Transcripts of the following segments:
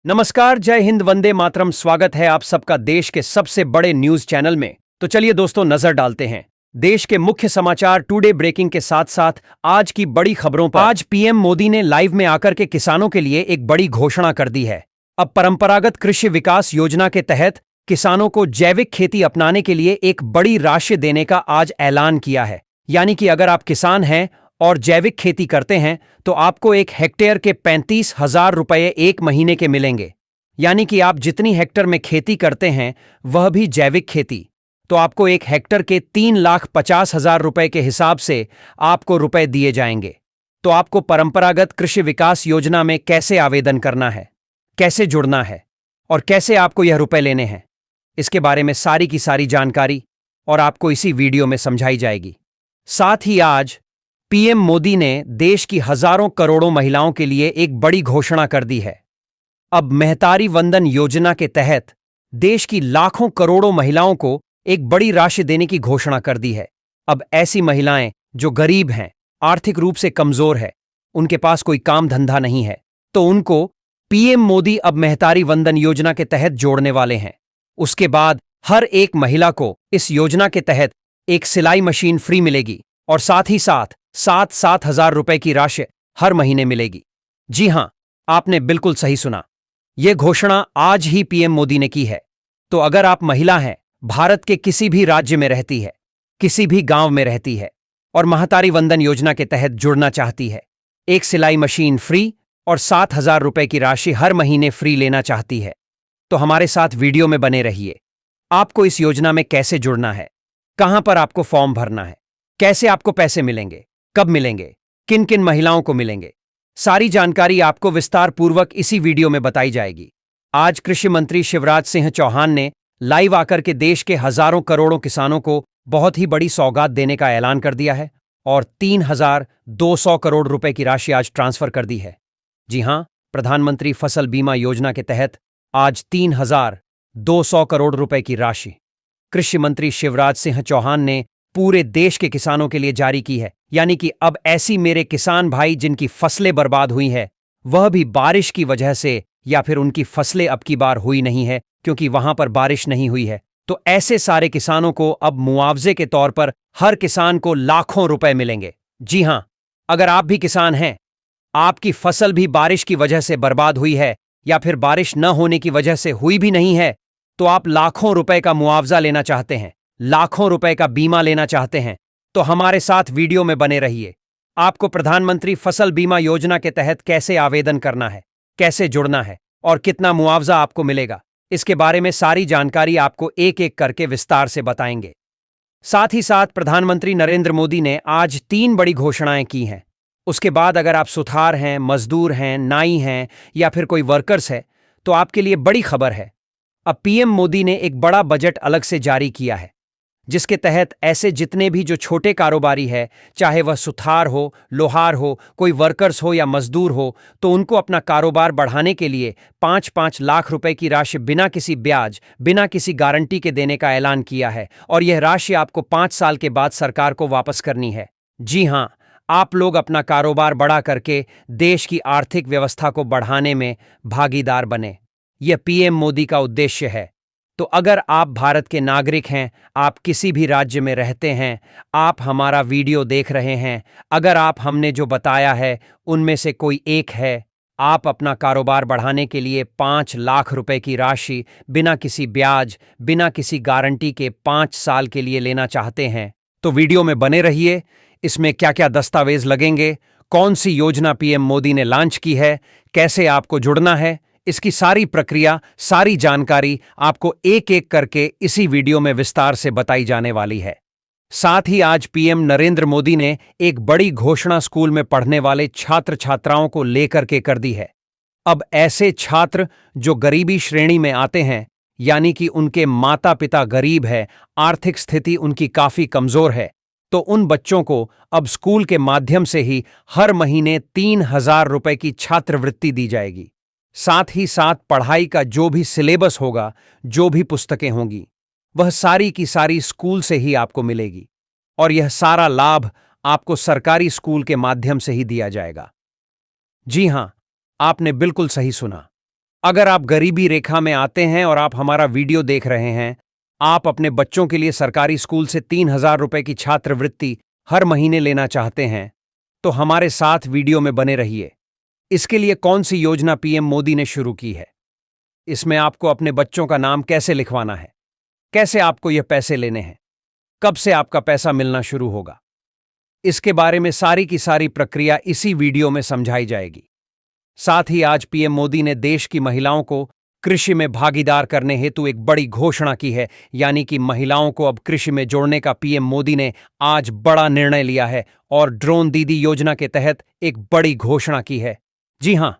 नमस्कार, जय हिंद, वंदे मातरम। स्वागत है आप सबका देश के सबसे बड़े न्यूज चैनल में। तो चलिए दोस्तों, नजर डालते हैं देश के मुख्य समाचार टुडे ब्रेकिंग के साथ साथ आज की बड़ी खबरों पर। आज पीएम मोदी ने लाइव में आकर के किसानों के लिए एक बड़ी घोषणा कर दी है। अब परंपरागत कृषि विकास योजना के तहत किसानों को जैविक खेती अपनाने के लिए एक बड़ी राशि देने का आज ऐलान किया है। यानी कि अगर आप किसान हैं और जैविक खेती करते हैं तो आपको एक हेक्टेयर के 35,000 रुपये एक महीने के मिलेंगे। यानी कि आप जितनी हेक्टर में खेती करते हैं वह भी जैविक खेती, तो आपको एक हेक्टर के 3,50,000 रुपये के हिसाब से आपको रुपए दिए जाएंगे। तो आपको परंपरागत कृषि विकास योजना में कैसे आवेदन करना है, कैसे जुड़ना है और कैसे आपको यह रुपए लेने हैं, इसके बारे में सारी की सारी जानकारी और आपको इसी वीडियो में समझाई जाएगी। साथ ही आज पीएम मोदी ने देश की हजारों करोड़ों महिलाओं के लिए एक बड़ी घोषणा कर दी है। अब महतारी वंदन योजना के तहत देश की लाखों करोड़ों महिलाओं को एक बड़ी राशि देने की घोषणा कर दी है। अब ऐसी महिलाएं जो गरीब हैं, आर्थिक रूप से कमजोर है, उनके पास कोई काम धंधा नहीं है, तो उनको पीएम मोदी अब महतारी वंदन योजना के तहत जोड़ने वाले हैं। उसके बाद हर एक महिला को इस योजना के तहत एक सिलाई मशीन फ्री मिलेगी और साथ ही साथ 7,000 रुपए की राशि हर महीने मिलेगी। जी हां, आपने बिल्कुल सही सुना, यह घोषणा आज ही पीएम मोदी ने की है। तो अगर आप महिला हैं, भारत के किसी भी राज्य में रहती है, किसी भी गांव में रहती है और महतारी वंदन योजना के तहत जुड़ना चाहती है, एक सिलाई मशीन फ्री और 7,000 रुपए की राशि हर महीने फ्री लेना चाहती है, तो हमारे साथ वीडियो में बने रहिए। आपको इस योजना में कैसे जुड़ना है, कहां पर आपको फॉर्म भरना है, कैसे आपको पैसे मिलेंगे, कब मिलेंगे, किन किन महिलाओं को मिलेंगे, सारी जानकारी आपको विस्तार पूर्वक इसी वीडियो में बताई जाएगी। आज कृषि मंत्री शिवराज सिंह चौहान ने लाइव आकर के देश के हजारों करोड़ों किसानों को बहुत ही बड़ी सौगात देने का ऐलान कर दिया है और 3,200 करोड़ रुपए की राशि आज ट्रांसफर कर दी है। जी हां, प्रधानमंत्री फसल बीमा योजना के तहत आज 3,200 करोड़ रुपए की राशि कृषि मंत्री शिवराज सिंह चौहान ने पूरे देश के किसानों के लिए जारी की है। यानी कि अब ऐसी मेरे किसान भाई जिनकी फसलें बर्बाद हुई है, वह भी बारिश की वजह से, या फिर उनकी फसलें अब की बार हुई नहीं है क्योंकि वहां पर बारिश नहीं हुई है, तो ऐसे सारे किसानों को अब मुआवजे के तौर पर हर किसान को लाखों रुपए मिलेंगे। जी हां, अगर आप भी किसान हैं, आपकी फसल भी बारिश की वजह से बर्बाद हुई है या फिर बारिश न होने की वजह से हुई भी नहीं है, तो आप लाखों रुपए का मुआवजा लेना चाहते हैं, लाखों रुपए का बीमा लेना चाहते हैं, तो हमारे साथ वीडियो में बने रहिए। आपको प्रधानमंत्री फसल बीमा योजना के तहत कैसे आवेदन करना है, कैसे जुड़ना है और कितना मुआवजा आपको मिलेगा, इसके बारे में सारी जानकारी आपको एक एक करके विस्तार से बताएंगे। साथ ही साथ प्रधानमंत्री नरेंद्र मोदी ने आज 3 बड़ी घोषणाएं की हैं। उसके बाद अगर आप सुथार हैं, मजदूर हैं, नाई हैं या फिर कोई वर्कर्स है, तो आपके लिए बड़ी खबर है। अब पीएम मोदी ने एक बड़ा बजट अलग से जारी किया है, जिसके तहत ऐसे जितने भी जो छोटे कारोबारी है, चाहे वह सुथार हो, लोहार हो, कोई वर्कर्स हो या मजदूर हो, तो उनको अपना कारोबार बढ़ाने के लिए 5-5 लाख रुपए की राशि बिना किसी ब्याज, बिना किसी गारंटी के देने का ऐलान किया है और यह राशि आपको 5 साल के बाद सरकार को वापस करनी है। जी हां, आप लोग अपना कारोबार बढ़ा करके देश की आर्थिक व्यवस्था को बढ़ाने में भागीदार बने। यह पीएम मोदी का उद्देश्य है। तो अगर आप भारत के नागरिक हैं, आप किसी भी राज्य में रहते हैं, आप हमारा वीडियो देख रहे हैं, अगर आप हमने जो बताया है उनमें से कोई एक है, आप अपना कारोबार बढ़ाने के लिए 5 लाख रुपए की राशि बिना किसी ब्याज, बिना किसी गारंटी के 5 साल के लिए लेना चाहते हैं, तो वीडियो में बने रहिए। इसमें क्या क्या दस्तावेज लगेंगे, कौन सी योजना पीएम मोदी ने लॉन्च की है, कैसे आपको जुड़ना है, इसकी सारी प्रक्रिया, सारी जानकारी आपको एक एक करके इसी वीडियो में विस्तार से बताई जाने वाली है। साथ ही आज पीएम नरेंद्र मोदी ने एक बड़ी घोषणा स्कूल में पढ़ने वाले छात्र छात्राओं को लेकर के कर दी है। अब ऐसे छात्र जो गरीबी श्रेणी में आते हैं, यानी कि उनके माता पिता गरीब है, आर्थिक स्थिति उनकी काफी कमजोर है, तो उन बच्चों को अब स्कूल के माध्यम से ही हर महीने 3,000 रुपए की छात्रवृत्ति दी जाएगी। साथ ही साथ पढ़ाई का जो भी सिलेबस होगा, जो भी पुस्तकें होंगी, वह सारी की सारी स्कूल से ही आपको मिलेगी और यह सारा लाभ आपको सरकारी स्कूल के माध्यम से ही दिया जाएगा। जी हां, आपने बिल्कुल सही सुना। अगर आप गरीबी रेखा में आते हैं और आप हमारा वीडियो देख रहे हैं, आप अपने बच्चों के लिए सरकारी स्कूल से 3,000 रुपए की छात्रवृत्ति हर महीने लेना चाहते हैं, तो हमारे साथ वीडियो में बने रहिए। इसके लिए कौन सी योजना पीएम मोदी ने शुरू की है, इसमें आपको अपने बच्चों का नाम कैसे लिखवाना है, कैसे आपको यह पैसे लेने हैं, कब से आपका पैसा मिलना शुरू होगा, इसके बारे में सारी की सारी प्रक्रिया इसी वीडियो में समझाई जाएगी। साथ ही आज पीएम मोदी ने देश की महिलाओं को कृषि में भागीदार करने हेतु एक बड़ी घोषणा की है, यानी कि महिलाओं को अब कृषि में जोड़ने का पीएम मोदी ने आज बड़ा निर्णय लिया है और ड्रोन दीदी योजना के तहत एक बड़ी घोषणा की है। जी हां,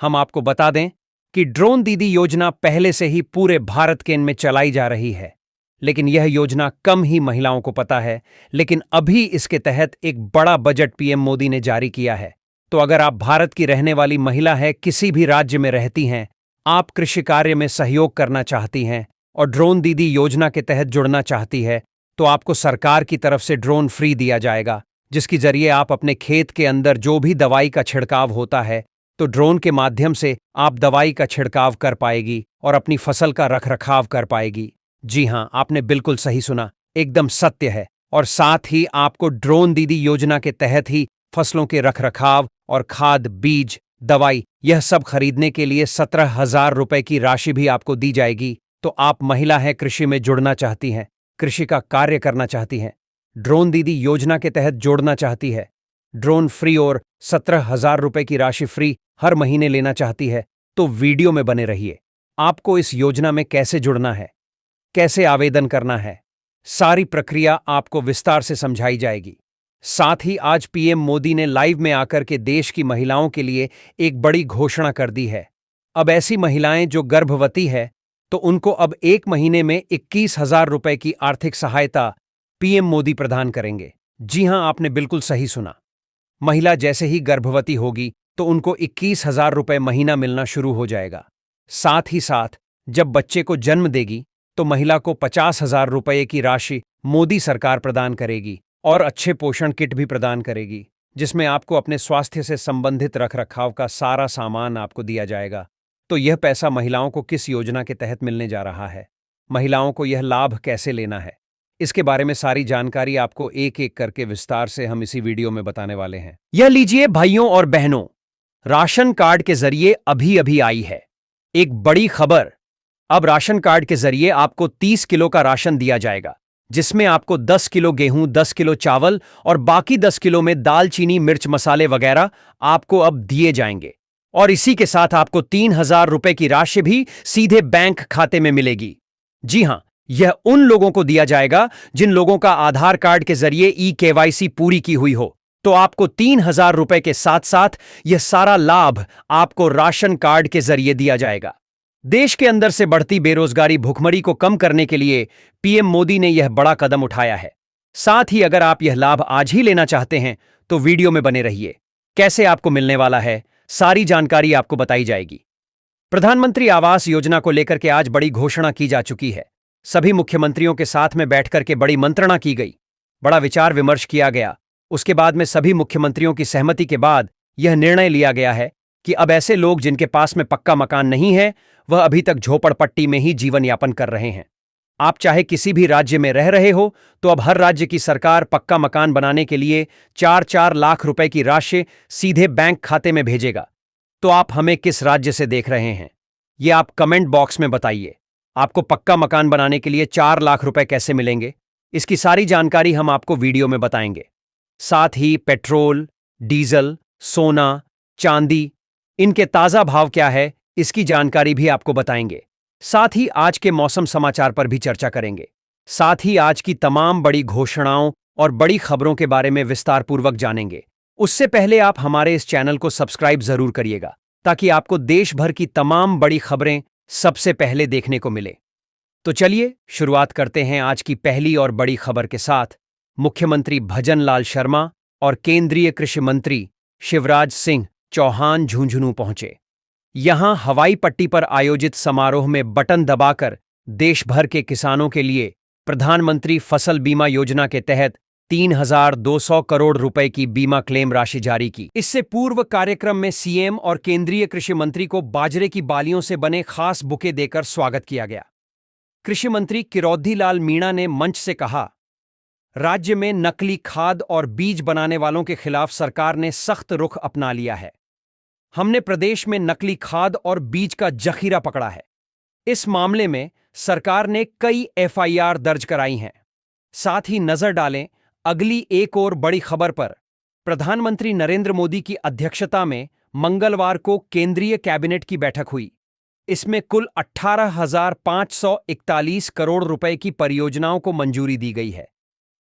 हम आपको बता दें कि ड्रोन दीदी योजना पहले से ही पूरे भारत के इनमें चलाई जा रही है, लेकिन यह योजना कम ही महिलाओं को पता है। लेकिन अभी इसके तहत एक बड़ा बजट पीएम मोदी ने जारी किया है। तो अगर आप भारत की रहने वाली महिला है, किसी भी राज्य में रहती हैं, आप कृषि कार्य में सहयोग करना चाहती हैं और ड्रोन दीदी योजना के तहत जुड़ना चाहती है, तो आपको सरकार की तरफ से ड्रोन फ्री दिया जाएगा, जिसके जरिए आप अपने खेत के अंदर जो भी दवाई का छिड़काव होता है, तो ड्रोन के माध्यम से आप दवाई का छिड़काव कर पाएगी और अपनी फसल का रखरखाव कर पाएगी। जी हां, आपने बिल्कुल सही सुना, एकदम सत्य है। और साथ ही आपको ड्रोन दीदी योजना के तहत ही फसलों के रखरखाव और खाद, बीज, दवाई यह सब खरीदने के लिए 17,000 रुपए की राशि भी आपको दी जाएगी। तो आप महिला हैं, कृषि में जुड़ना चाहती हैं, कृषि का कार्य करना चाहती हैं, ड्रोन दीदी योजना के तहत जोड़ना चाहती है, ड्रोन फ्री और 17,000 रुपए की राशि फ्री हर महीने लेना चाहती है, तो वीडियो में बने रहिए। आपको इस योजना में कैसे जुड़ना है, कैसे आवेदन करना है, सारी प्रक्रिया आपको विस्तार से समझाई जाएगी। साथ ही आज पीएम मोदी ने लाइव में आकर के देश की महिलाओं के लिए एक बड़ी घोषणा कर दी है। अब ऐसी महिलाएं जो गर्भवती है, तो उनको अब 1 महीने में 21,000 रुपए की आर्थिक सहायता पीएम मोदी प्रदान करेंगे। जी हां, आपने बिल्कुल सही सुना। महिला जैसे ही गर्भवती होगी तो उनको 21,000 रुपए महीना मिलना शुरू हो जाएगा। साथ ही साथ जब बच्चे को जन्म देगी तो महिला को 50,000 रुपए की राशि मोदी सरकार प्रदान करेगी और अच्छे पोषण किट भी प्रदान करेगी, जिसमें आपको अपने स्वास्थ्य से संबंधित रखरखाव का सारा सामान आपको दिया जाएगा। तो यह पैसा महिलाओं को किस योजना के तहत मिलने जा रहा है, महिलाओं को यह लाभ कैसे लेना है, इसके बारे में सारी जानकारी आपको एक एक करके विस्तार से हम इसी वीडियो में बताने वाले हैं। यह लीजिए भाइयों और बहनों, राशन कार्ड के जरिए अभी अभी आई है एक बड़ी खबर। अब राशन कार्ड के जरिए आपको 30 किलो का राशन दिया जाएगा, जिसमें आपको 10 किलो गेहूं, 10 किलो चावल और बाकी 10 किलो में दाल, चीनी, मिर्च, मसाले वगैरह आपको अब दिए जाएंगे। और इसी के साथ आपको 3,000 रुपए की राशि भी सीधे बैंक खाते में मिलेगी। जी हां, यह उन लोगों को दिया जाएगा जिन लोगों का आधार कार्ड के जरिए ई-केवाईसी पूरी की हुई हो। तो आपको 3,000 रुपए के साथ साथ यह सारा लाभ आपको राशन कार्ड के जरिए दिया जाएगा। देश के अंदर से बढ़ती बेरोजगारी, भुखमरी को कम करने के लिए पीएम मोदी ने यह बड़ा कदम उठाया है। साथ ही अगर आप यह लाभ आज ही लेना चाहते हैं तो वीडियो में बने रहिए। कैसे आपको मिलने वाला है, सारी जानकारी आपको बताई जाएगी। प्रधानमंत्री आवास योजना को लेकर के आज बड़ी घोषणा की जा चुकी है। सभी मुख्यमंत्रियों के साथ में बैठकर के बड़ी मंत्रणा की गई, बड़ा विचार विमर्श किया गया। उसके बाद में सभी मुख्यमंत्रियों की सहमति के बाद यह निर्णय लिया गया है कि अब ऐसे लोग जिनके पास में पक्का मकान नहीं है, वह अभी तक झोपड़पट्टी में ही जीवन यापन कर रहे हैं। आप चाहे किसी भी राज्य में रह रहे हो, तो अब हर राज्य की सरकार पक्का मकान बनाने के लिए 4-4 लाख रुपए की राशि सीधे बैंक खाते में भेजेगा। तो आप हमें किस राज्य से देख रहे हैं, ये आप कमेंट बॉक्स में बताइए। आपको पक्का मकान बनाने के लिए 4 लाख रुपए कैसे मिलेंगे, इसकी सारी जानकारी हम आपको वीडियो में बताएंगे। साथ ही पेट्रोल, डीजल, सोना, चांदी, इनके ताजा भाव क्या है, इसकी जानकारी भी आपको बताएंगे। साथ ही आज के मौसम समाचार पर भी चर्चा करेंगे। साथ ही आज की तमाम बड़ी घोषणाओं और बड़ी खबरों के बारे में विस्तार पूर्वक जानेंगे। उससे पहले आप हमारे इस चैनल को सब्सक्राइब जरूर करिएगा, ताकि आपको देश भर की तमाम बड़ी खबरें सबसे पहले देखने को मिले। तो चलिए शुरुआत करते हैं आज की पहली और बड़ी खबर के साथ। मुख्यमंत्री भजनलाल शर्मा और केंद्रीय कृषि मंत्री शिवराज सिंह चौहान झुंझुनू पहुंचे। यहां हवाई पट्टी पर आयोजित समारोह में बटन दबाकर देश भर के किसानों के लिए प्रधानमंत्री फसल बीमा योजना के तहत 3,200 करोड़ रुपए की बीमा क्लेम राशि जारी की। इससे पूर्व कार्यक्रम में सीएम और केंद्रीय कृषि मंत्री को बाजरे की बालियों से बने खास बुके देकर स्वागत किया गया। कृषि मंत्री किरोड़ी लाल मीणा ने मंच से कहा, राज्य में नकली खाद और बीज बनाने वालों के खिलाफ सरकार ने सख्त रुख अपना लिया है। हमने प्रदेश में नकली खाद और बीज का जखीरा पकड़ा है। इस मामले में सरकार ने कई एफआईआर दर्ज कराई हैं। साथ ही नजर डालें अगली एक और बड़ी खबर पर। प्रधानमंत्री नरेंद्र मोदी की अध्यक्षता में मंगलवार को केंद्रीय कैबिनेट की बैठक हुई। इसमें कुल 18,541 करोड़ रुपए की परियोजनाओं को मंजूरी दी गई है।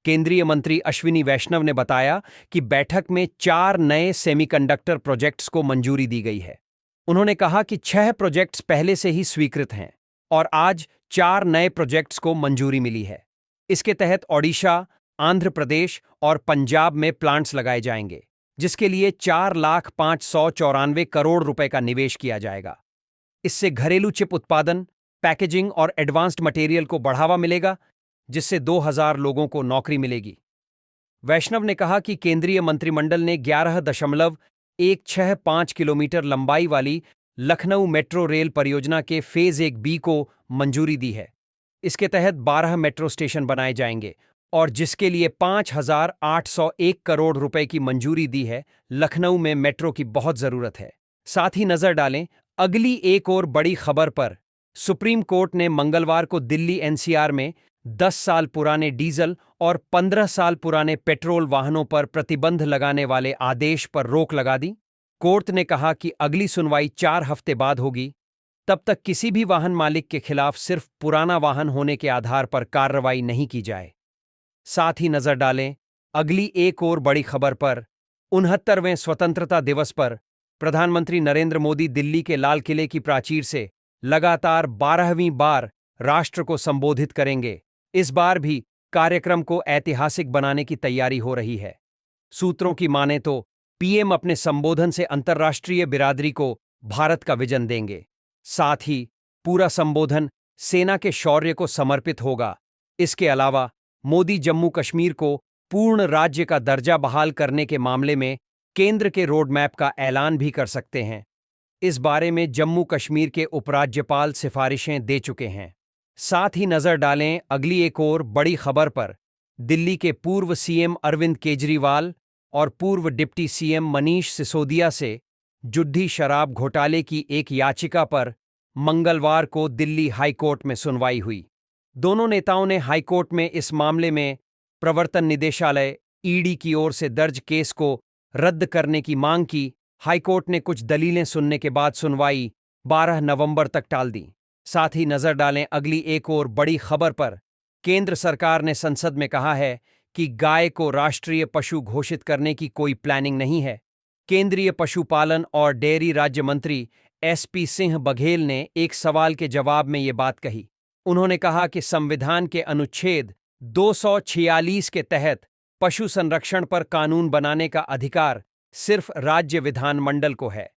केंद्रीय मंत्री अश्विनी वैष्णव ने बताया कि बैठक में 4 नए सेमीकंडक्टर प्रोजेक्ट्स को मंजूरी दी गई है। उन्होंने कहा कि 6 प्रोजेक्ट्स पहले से ही स्वीकृत हैं और आज 4 नए प्रोजेक्ट्स को मंजूरी मिली है। इसके तहत ओडिशा, आंध्र प्रदेश और पंजाब में प्लांट्स लगाए जाएंगे, जिसके लिए 4,594 करोड़ रुपए का निवेश किया जाएगा। इससे घरेलू चिप उत्पादन, पैकेजिंग और एडवांस्ड मटेरियल को बढ़ावा मिलेगा, जिससे 2,000 लोगों को नौकरी मिलेगी। वैष्णव ने कहा कि केंद्रीय मंत्रिमंडल ने 11.165 किलोमीटर लंबाई वाली लखनऊ मेट्रो रेल परियोजना के फेज 1B को मंजूरी दी है। इसके तहत 12 मेट्रो स्टेशन बनाए जाएंगे और जिसके लिए 5,801 करोड़ रुपए की मंजूरी दी है। लखनऊ में मेट्रो की बहुत जरूरत है। साथ ही नजर डालें अगली एक और बड़ी खबर पर। सुप्रीम कोर्ट ने मंगलवार को दिल्ली एनसीआर में 10 साल पुराने डीजल और 15 साल पुराने पेट्रोल वाहनों पर प्रतिबंध लगाने वाले आदेश पर रोक लगा दी। कोर्ट ने कहा कि अगली सुनवाई 4 हफ्ते बाद होगी। तब तक किसी भी वाहन मालिक के खिलाफ सिर्फ पुराना वाहन होने के आधार पर कार्रवाई नहीं की जाए। साथ ही नजर डालें अगली एक और बड़ी खबर पर। 69वें स्वतंत्रता दिवस पर प्रधानमंत्री नरेंद्र मोदी दिल्ली के लाल किले की प्राचीर से लगातार 12वीं बार राष्ट्र को संबोधित करेंगे। इस बार भी कार्यक्रम को ऐतिहासिक बनाने की तैयारी हो रही है। सूत्रों की माने तो पीएम अपने संबोधन से अंतर्राष्ट्रीय बिरादरी को भारत का विजन देंगे। साथ ही पूरा संबोधन सेना के शौर्य को समर्पित होगा। इसके अलावा मोदी जम्मू कश्मीर को पूर्ण राज्य का दर्जा बहाल करने के मामले में केंद्र के रोडमैप का ऐलान भी कर सकते हैं। इस बारे में जम्मू कश्मीर के उपराज्यपाल सिफारिशें दे चुके हैं। साथ ही नजर डालें अगली एक और बड़ी खबर पर। दिल्ली के पूर्व सीएम अरविंद केजरीवाल और पूर्व डिप्टी सीएम मनीष सिसोदिया से जुद्धी शराब घोटाले की एक याचिका पर मंगलवार को दिल्ली हाईकोर्ट में सुनवाई हुई। दोनों नेताओं ने हाईकोर्ट में इस मामले में प्रवर्तन निदेशालय ईडी की ओर से दर्ज केस को रद्द करने की मांग की। हाईकोर्ट ने कुछ दलीलें सुनने के बाद सुनवाई 12 नवंबर तक टाल दी। साथ ही नजर डालें अगली एक और बड़ी खबर पर। केंद्र सरकार ने संसद में कहा है कि गाय को राष्ट्रीय पशु घोषित करने की कोई प्लानिंग नहीं है। केंद्रीय पशुपालन और डेयरी राज्य मंत्री एसपी सिंह बघेल ने एक सवाल के जवाब में ये बात कही। उन्होंने कहा कि संविधान के अनुच्छेद 246 के तहत पशु संरक्षण पर कानून बनाने का अधिकार सिर्फ राज्य विधानमंडल को है।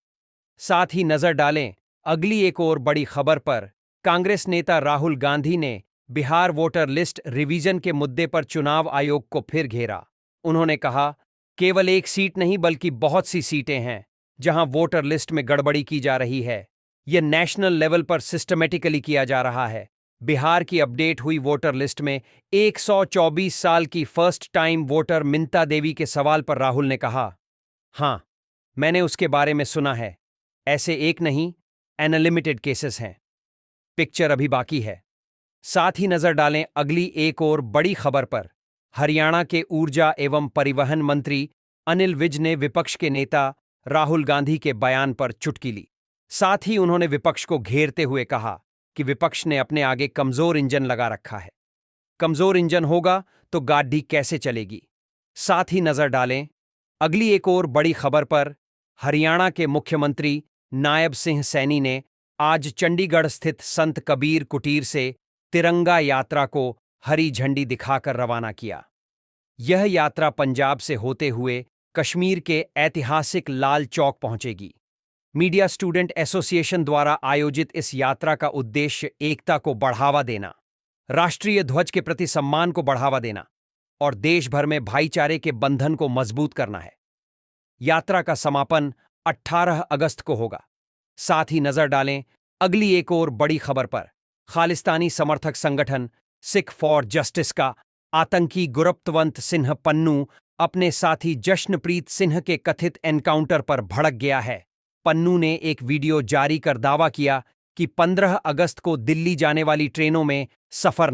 साथ ही नजर डालें अगली एक और बड़ी खबर पर। कांग्रेस नेता राहुल गांधी ने बिहार वोटर लिस्ट रिवीजन के मुद्दे पर चुनाव आयोग को फिर घेरा। उन्होंने कहा, केवल एक सीट नहीं बल्कि बहुत सी सीटें हैं जहां वोटर लिस्ट में गड़बड़ी की जा रही है। यह नेशनल लेवल पर सिस्टमेटिकली किया जा रहा है। बिहार की अपडेट हुई वोटर लिस्ट में 124 साल की फर्स्ट टाइम वोटर मिंता देवी के सवाल पर राहुल ने कहा, हाँ, मैंने उसके बारे में सुना है। ऐसे एक नहीं, अनलिमिटेड केसेस हैं। पिक्चर अभी बाकी है। साथ ही नजर डालें अगली एक और बड़ी खबर पर। हरियाणा के ऊर्जा एवं परिवहन मंत्री अनिल विज ने विपक्ष के नेता राहुल गांधी के बयान पर चुटकी ली। साथ ही उन्होंने विपक्ष को घेरते हुए कहा कि विपक्ष ने अपने आगे कमजोर इंजन लगा रखा है। कमजोर इंजन होगा तो गाड़ी कैसे चलेगी। साथ ही नजर डालें अगली एक और बड़ी खबर पर। हरियाणा के मुख्यमंत्री नायब सिंह सैनी ने आज चंडीगढ़ स्थित संत कबीर कुटीर से तिरंगा यात्रा को हरी झंडी दिखाकर रवाना किया। यह यात्रा पंजाब से होते हुए कश्मीर के ऐतिहासिक लाल चौक पहुंचेगी। मीडिया स्टूडेंट एसोसिएशन द्वारा आयोजित इस यात्रा का उद्देश्य एकता को बढ़ावा देना, राष्ट्रीय ध्वज के प्रति सम्मान को बढ़ावा देना और देश भर में भाईचारे के बंधन को मजबूत करना है। यात्रा का समापन 18 अगस्त को होगा। साथ ही नजर डालें अगली एक और बड़ी खबर पर। खालिस्तानी समर्थक संगठन सिख फॉर जस्टिस का आतंकी गुरप्तवंत सिंह पन्नू अपने साथी जश्नप्रीत सिंह के कथित एनकाउंटर पर भड़क गया है। पन्नू ने एक वीडियो जारी कर दावा किया कि 15 अगस्त को दिल्ली जाने वाली ट्रेनों में सफर